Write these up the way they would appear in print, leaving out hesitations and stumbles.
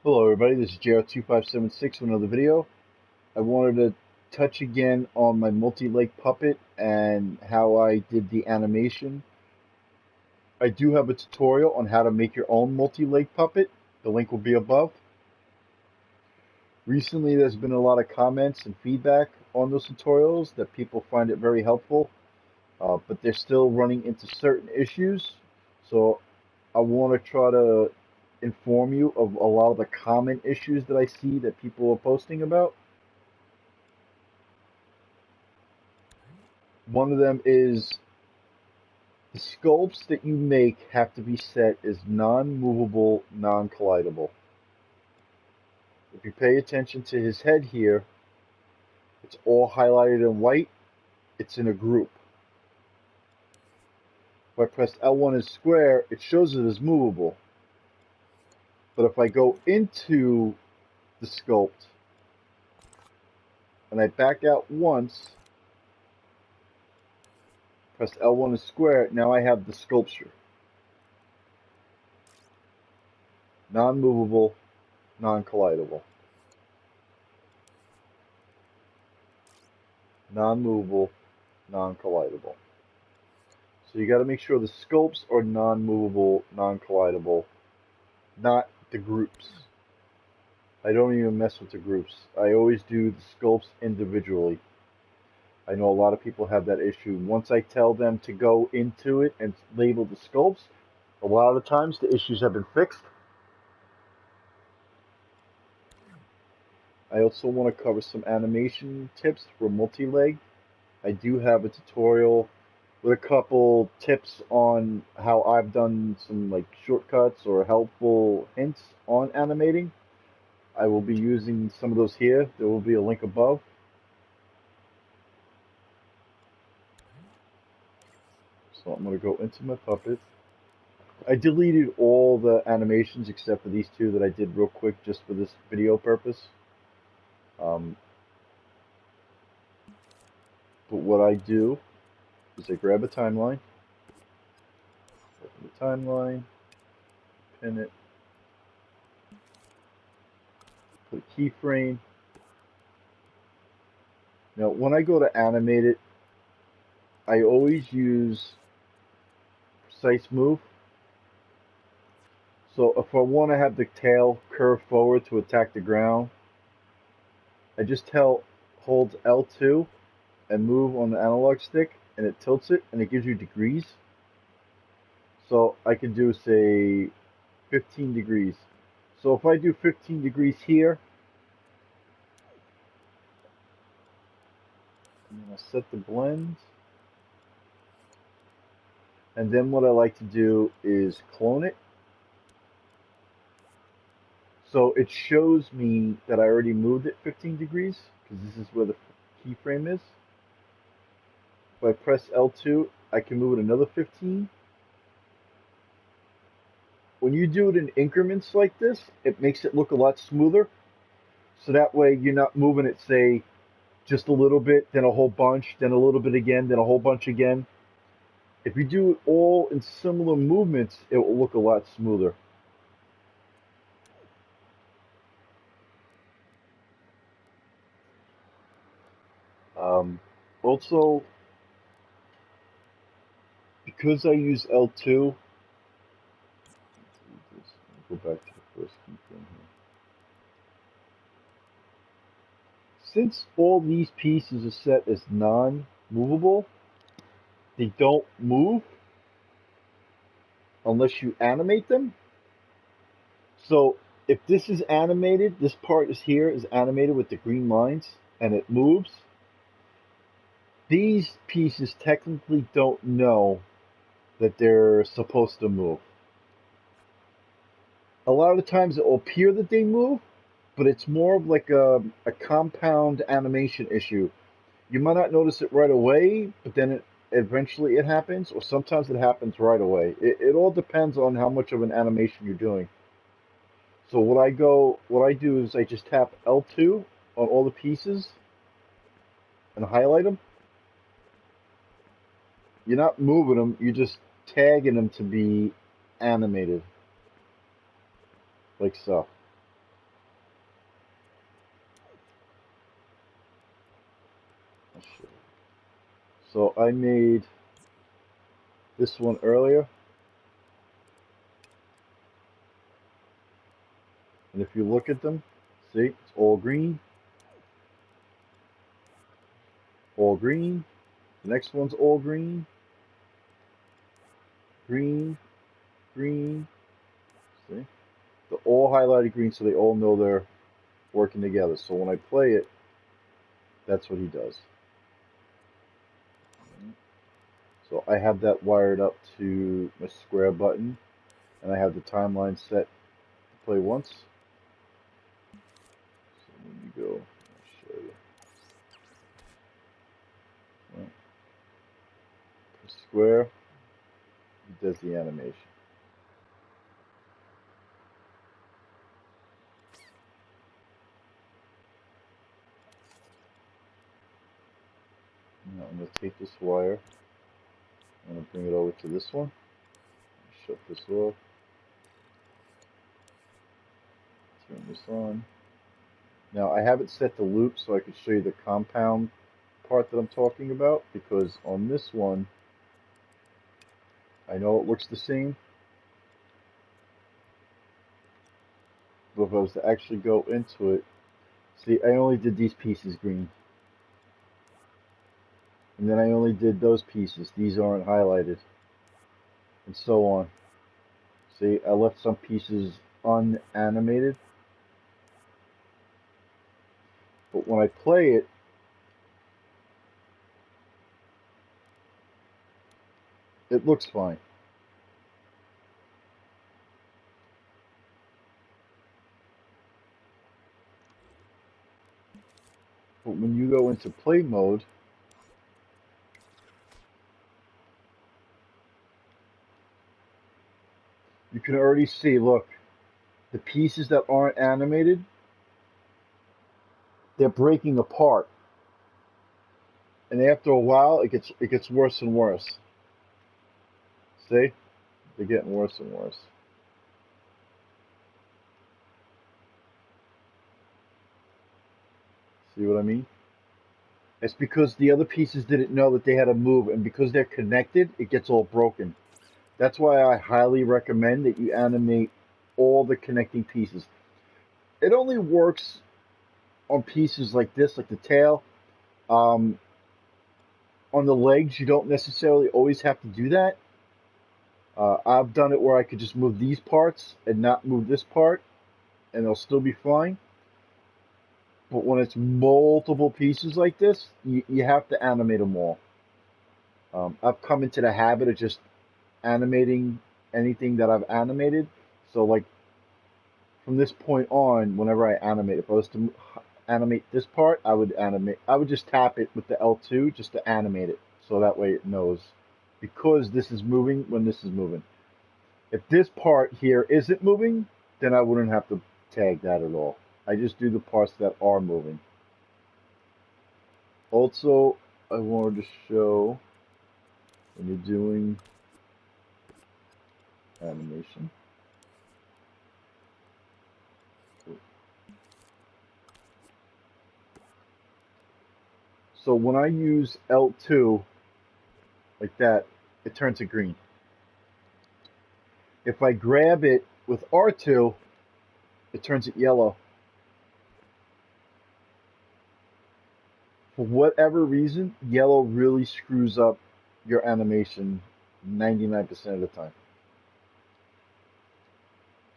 Hello everybody, this is JR2576 with another video. I wanted to touch again on my multi-leg puppet and how I did the animation. I do have a tutorial on how to make your own multi-leg puppet. The link will be above. Recently there's been a lot of comments and feedback on those tutorials that people find it very helpful, but they're still running into certain issues. So I want to try to inform you of a lot of the common issues that I see that people are posting about. One of them is the sculpts that you make have to be set as non-movable, non-collidable. If you pay attention to his head here, it's all highlighted in white. It's in a group. If I press L1 as square, it shows it as movable. But if I go into the sculpt and I back out once, press L1 as square, now I have the sculpture. Non-movable, non-collidable. Non-movable, non-collidable. So you got to make sure the sculpts are non-movable, non-collidable, not the groups. I don't even mess with the groups. I always do the sculpts individually. I know a lot of people have that issue. Once I tell them to go into it and label the sculpts, a lot of the times the issues have been fixed. I also want to cover some animation tips for multi-leg. I do have a tutorial with a couple tips on how I've done some like shortcuts or helpful hints on animating. I will be using some of those here. There will be a link above. So I'm going to go into my puppet. I deleted all the animations except for these two that I did real quick just for this video purpose. But what I do is I grab a timeline, open the timeline, pin it, put a keyframe. Now when I go to animate it, I always use precise move. So if I want to have the tail curve forward to attack the ground, I just hold L2 and move on the analog stick, and it tilts it and it gives you degrees. So I can do, say, 15 degrees. So if I do 15 degrees here, I'm going to set the blend. And then what I like to do is clone it. So it shows me that I already moved it 15 degrees, because this is where the keyframe is. If I press L2, I can move it another 15. When you do it in increments like this, it makes it look a lot smoother. So that way you're not moving it, say, just a little bit, then a whole bunch, then a little bit again, then a whole bunch again. If you do it all in similar movements, it will look a lot smoother. Also, because I use L2, go back to the first keyframe here. Since all these pieces are set as non-movable, they don't move unless you animate them. So if this is animated, this part is here is animated with the green lines, and it moves, these pieces technically don't know that they're supposed to move. A lot of the times it will appear that they move, but it's more of like a compound animation issue. You might not notice it right away, but then eventually it happens, or sometimes it happens right away. It all depends on how much of an animation you're doing. So what I do is I just tap L2 on all the pieces and highlight them. You're not moving them, you're just tagging them to be animated. Like so. So I made this one earlier. And if you look at them, see, it's all green. All green. The next one's all green. Green. Green. See? They're all highlighted green so they all know they're working together. So when I play it, that's what he does. So I have that wired up to my square button, and I have the timeline set to play once. So when you go, I'll show you. Right. Press square, it does the animation. Now I'm going to take this wire, I'm going to bring it over to this one, shut this off, turn this on. Now I have it set to loop so I can show you the compound part that I'm talking about, because on this one, I know it looks the same, but if I was to actually go into it, see, I only did these pieces green. And then I only did those pieces. These aren't highlighted. And so on. See, I left some pieces unanimated. But when I play it, it looks fine. But when you go into play mode, you can already see, look, the pieces that aren't animated, they're breaking apart. And after a while, it gets worse and worse. See? They're getting worse and worse. See what I mean? It's because the other pieces didn't know that they had to move, and because they're connected, it gets all broken. That's why I highly recommend that you animate all the connecting pieces. It only works on pieces like this, like the tail. On the legs, you don't necessarily always have to do that. I've done it where I could just move these parts and not move this part, and it'll still be fine. But when it's multiple pieces like this, you have to animate them all. I've come into the habit of just animating anything that I've animated. So like from this point on, whenever I animate, if I was to animate this part, I would just tap it with the L2 just to animate it. So that way it knows because this is moving when this is moving. If this part here isn't moving, then I wouldn't have to tag that at all. I just do the parts that are moving. Also, I wanted to show when you're doing animation. So when I use L2 like that, it turns to green. If I grab it with R2, it turns it yellow. For whatever reason, yellow really screws up your animation 99% of the time.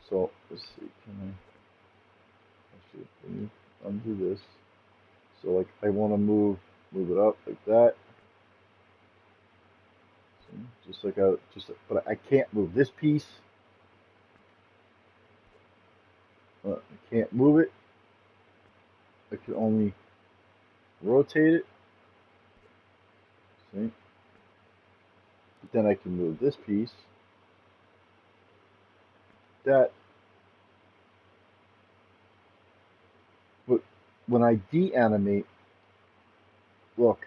So let's see, can I actually undo this? So like I want to move it up like that. So but I can't move this piece. I can't move it. I can only rotate it. See? But then I can move this piece. That. But when I deanimate, look,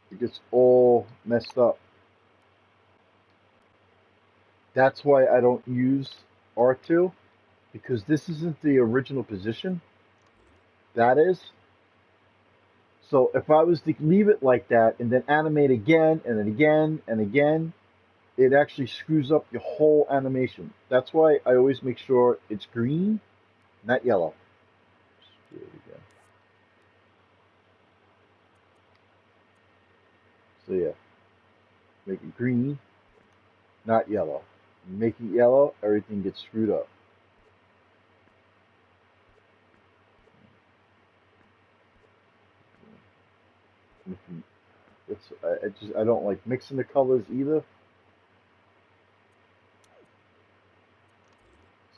it gets all messed up. That's why I don't use R2, because this isn't the original position. That is. So if I was to leave it like that and then animate again and then again and again, it actually screws up your whole animation. That's why I always make sure it's green, not yellow. Let's do it again. So yeah, make it green, not yellow. Make it yellow, everything gets screwed up. I don't like mixing the colors either.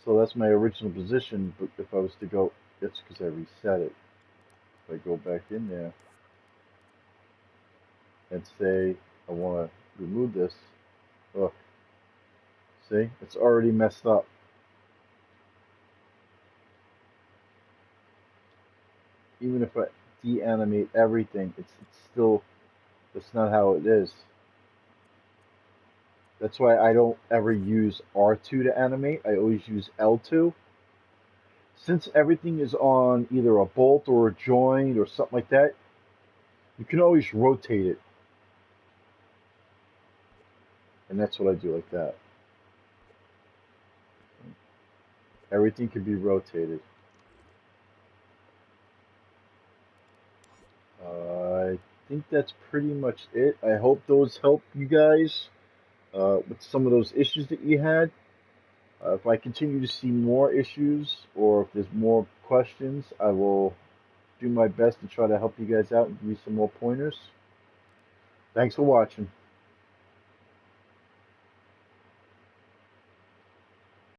So that's my original position, but if I was to go, it's because I reset it. If I go back in there and say I want to remove this, look, see, it's already messed up. Even if I deanimate everything, it's still, that's not how it is. That's why I don't ever use R2 to animate. I always use L2. Since everything is on either a bolt or a joint or something like that, you can always rotate it. And that's what I do like that. Everything can be rotated. I think that's pretty much it. I hope those help you guys with some of those issues that you had. If I continue to see more issues or if there's more questions, I will do my best to try to help you guys out and give you some more pointers. Thanks for watching.